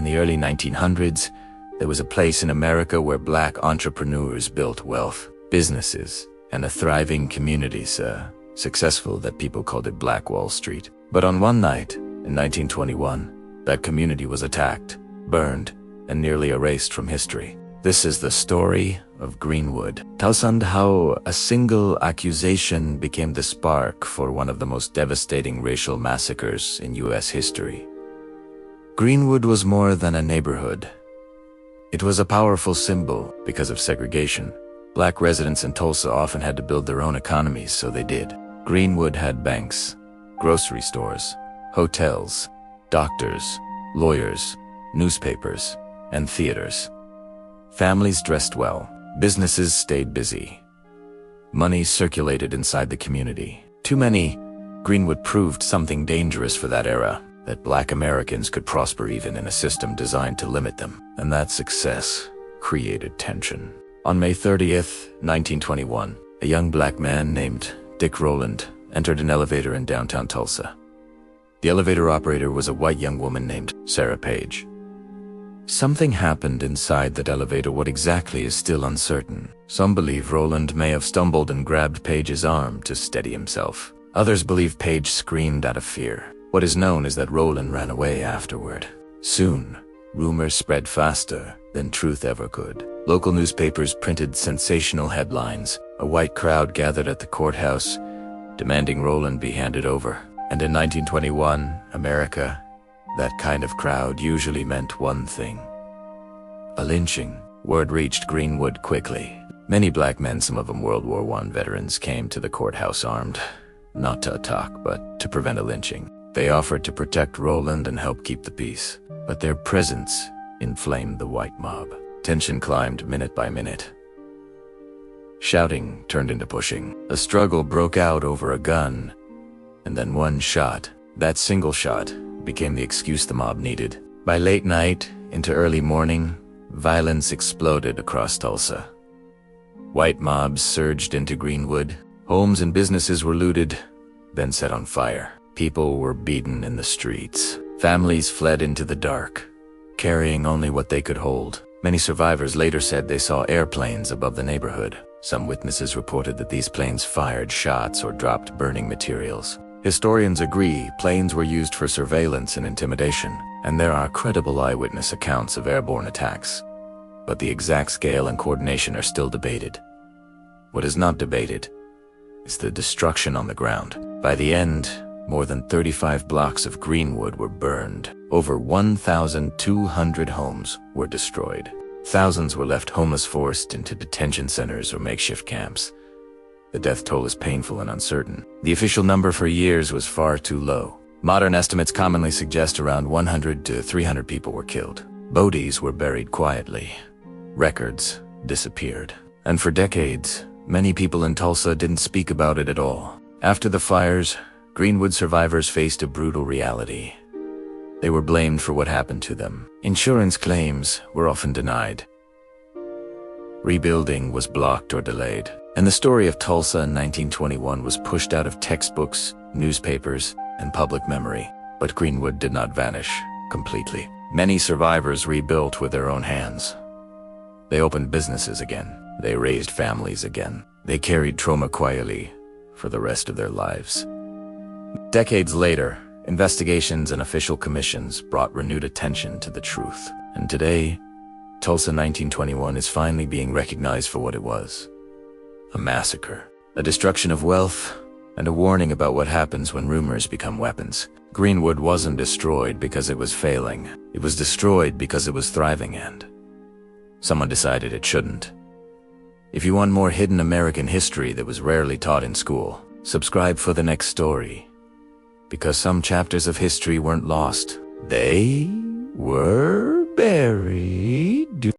the early 1900s, there was a place in America where black entrepreneurs built wealth, businesses, and a thriving community so successful that people called it Black Wall Street. But on one night, in 1921, that community was attacked, burned, and nearly erased from history. This is the story of Greenwood, Tulsa, and how a single accusation became the spark for one of the most devastating racial massacres in U.S. history. Greenwood was more than a neighborhood. It was a powerful symbol because of segregation. Black residents in Tulsa often had to build their own economies, so they did. Greenwood had banks, grocery stores, hotels, doctors, lawyers, newspapers, and theaters. Families dressed well. Businesses stayed busy. Money circulated inside the community. To many, Greenwood proved something dangerous for that era, that black Americans could prosper even in a system designed to limit them. And that success created tension. On May 30th, 1921, a young black man named Dick Rowland entered an elevator in downtown Tulsa. The elevator operator was a white young woman named Sarah Page. Something happened inside that elevator. What exactly is still uncertain. Some believe Rowland may have stumbled and grabbed Page's arm to steady himself. Others believe Page screamed out of fear. What is known is that Rowland ran away afterward. Soon, rumors spread faster than truth ever could. Local newspapers printed sensational headlines. A white crowd gathered at the courthouse, demanding Rowland be handed over. And in 1921, America, that kind of crowd usually meant one thing: a lynching. Word reached Greenwood quickly. Many black men, some of them World War I veterans, came to the courthouse armed, not to attack, but to prevent a lynching. They offered to protect Rowland and help keep the peace, but their presence inflamed the white mob. Tension climbed minute by minute. Shouting turned into pushing. A struggle broke out over a gun, and then one shot. That single shot became the excuse the mob needed. By late night into early morning, violence exploded across Tulsa. White mobs surged into Greenwood. Homes and businesses were looted, then set on fire. People were beaten in the streets. Families fled into the dark, carrying only what they could hold. Many survivors later said they saw airplanes above the neighborhood. Some witnesses reported that these planes fired shots or dropped burning materials. Historians agree planes were used for surveillance and intimidation, and there are credible eyewitness accounts of airborne attacks. But the exact scale and coordination are still debated. What is not debated is the destruction on the ground. By the end, more than 35 blocks of Greenwood were burned. Over 1,200 homes were destroyed. Thousands were left homeless, forced into detention centers or makeshift camps. The death toll is painful and uncertain. The official number for years was far too low. Modern estimates commonly suggest around 100 to 300 people were killed. Bodies were buried quietly. Records disappeared. And for decades, many people in Tulsa didn't speak about it at all. After the fires, Greenwood survivors faced a brutal reality. They were blamed for what happened to them. Insurance claims were often denied. Rebuilding was blocked or delayed. And the story of Tulsa in 1921 was pushed out of textbooks, newspapers, and public memory. But Greenwood did not vanish completely. Many survivors rebuilt with their own hands. They opened businesses again. They raised families again. They carried trauma quietly for the rest of their lives. Decades later, investigations and official commissions brought renewed attention to the truth. And today, Tulsa 1921 is finally being recognized for what it was: a massacre, a destruction of wealth, and a warning about what happens when rumors become weapons. Greenwood wasn't destroyed because it was failing. It was destroyed because it was thriving, and someone decided it shouldn't. If you want more hidden American history that was rarely taught in school, subscribe for the next story. Because some chapters of history weren't lost. They were buried.